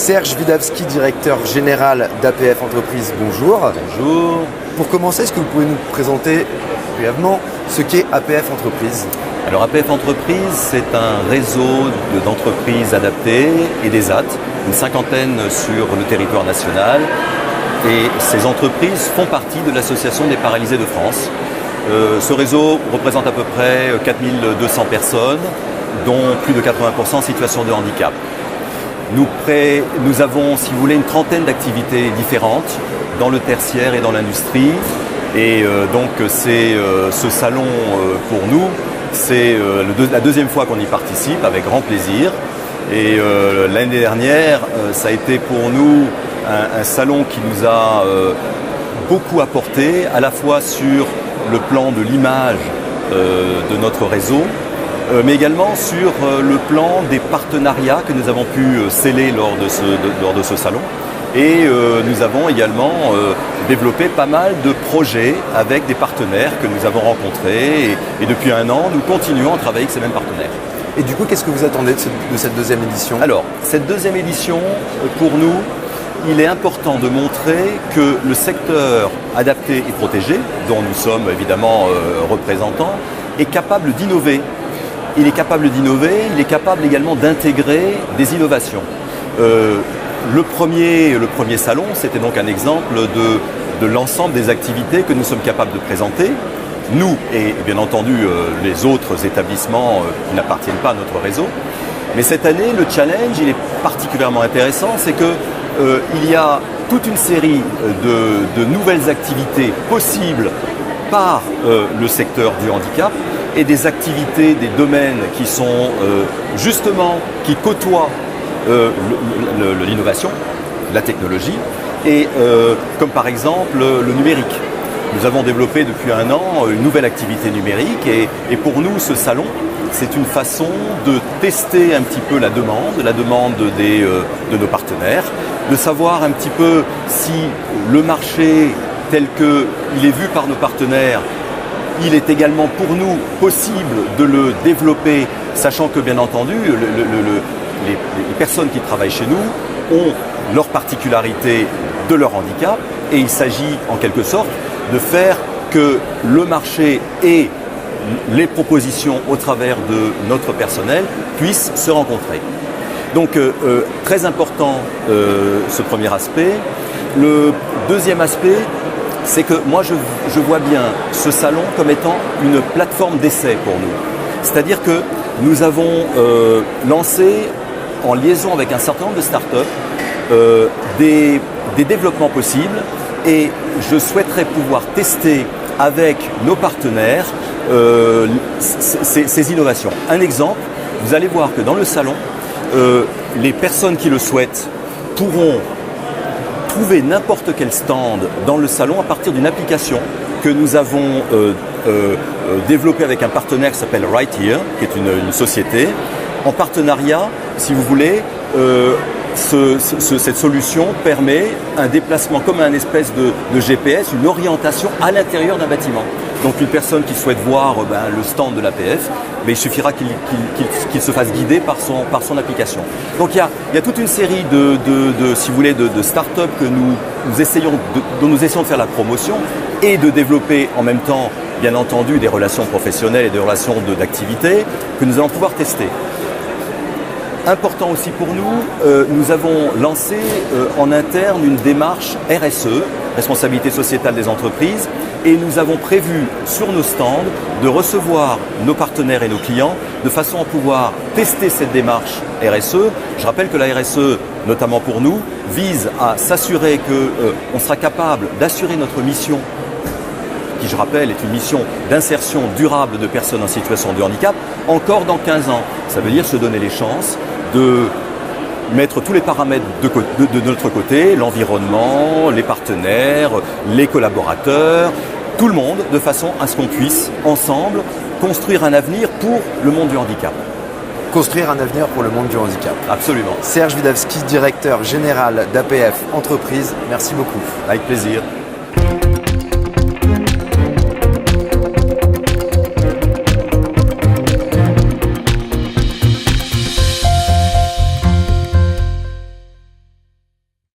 Serge Widawski, directeur général d'APF Entreprises, bonjour. Bonjour. Pour commencer, est-ce que vous pouvez nous présenter brièvement ce qu'est APF Entreprises ? Alors APF Entreprises, c'est un réseau d'entreprises adaptées et des AT, une cinquantaine sur le territoire national. Et ces entreprises font partie de l'Association des paralysés de France. Ce réseau représente à peu près 4200 personnes, dont plus de 80% en situation de handicap. Nous avons, si vous voulez, une trentaine d'activités différentes dans le tertiaire et dans l'industrie. Et donc c'est ce salon pour nous, c'est la deuxième fois qu'on y participe avec grand plaisir. Et l'année dernière, ça a été pour nous un salon qui nous a beaucoup apporté, à la fois sur le plan de l'image de notre réseau, mais également sur le plan des partenariats que nous avons pu sceller lors de ce salon. Et nous avons également développé pas mal de projets avec des partenaires que nous avons rencontrés. Et depuis un an, nous continuons à travailler avec ces mêmes partenaires. Et du coup, qu'est-ce que vous attendez de cette deuxième édition ? Alors, cette deuxième édition, pour nous, il est important de montrer que le secteur adapté et protégé, dont nous sommes évidemment représentants, est capable d'innover. Il est capable d'innover, il est capable également d'intégrer des innovations. Le premier salon, c'était donc un exemple de l'ensemble des activités que nous sommes capables de présenter. Nous et bien entendu les autres établissements qui n'appartiennent pas à notre réseau. Mais cette année, le challenge, il est particulièrement intéressant, c'est que il y a toute une série de nouvelles activités possibles par le secteur du handicap et des activités, des domaines qui sont justement, qui côtoient l'innovation, la technologie, et comme par exemple le numérique. Nous avons développé depuis un an une nouvelle activité numérique et pour nous ce salon c'est une façon de tester un petit peu la demande de nos partenaires, de savoir un petit peu si le marché tel qu'il est vu par nos partenaires, il est également pour nous possible de le développer, sachant que bien entendu les personnes qui travaillent chez nous ont leur particularité de leur handicap et il s'agit en quelque sorte de faire que le marché et les propositions au travers de notre personnel puissent se rencontrer. Donc très important ce premier aspect. Le deuxième aspect, c'est que moi je vois bien ce salon comme étant une plateforme d'essai pour nous. C'est-à-dire que nous avons lancé en liaison avec un certain nombre de startups des développements possibles et je souhaiterais pouvoir tester avec nos partenaires ces innovations. Un exemple, vous allez voir que dans le salon, les personnes qui le souhaitent pourront trouver n'importe quel stand dans le salon à partir d'une application que nous avons développée avec un partenaire qui s'appelle Right Here, qui est une société. En partenariat, si vous voulez, cette solution permet un déplacement comme un espèce de GPS, une orientation à l'intérieur d'un bâtiment. Donc une personne qui souhaite voir le stand de l'APF, il suffira qu'il se fasse guider par son application. Donc il y a toute une série si vous voulez, de start-up que dont nous essayons de faire la promotion et de développer en même temps, bien entendu, des relations professionnelles et des relations d'activité que nous allons pouvoir tester. Important aussi pour nous, nous avons lancé en interne une démarche RSE, responsabilité sociétale des entreprises, et nous avons prévu sur nos stands de recevoir nos partenaires et nos clients de façon à pouvoir tester cette démarche RSE. Je rappelle que la RSE, notamment pour nous, vise à s'assurer qu'on sera capable d'assurer notre mission, qui je rappelle est une mission d'insertion durable de personnes en situation de handicap, encore dans 15 ans. Ça veut dire se donner les chances de mettre tous les paramètres de notre côté, l'environnement, les partenaires, les collaborateurs, tout le monde, de façon à ce qu'on puisse ensemble construire un avenir pour le monde du handicap. Construire un avenir pour le monde du handicap. Absolument. Serge Widawski, directeur général d'APF Entreprises, merci beaucoup. Avec plaisir.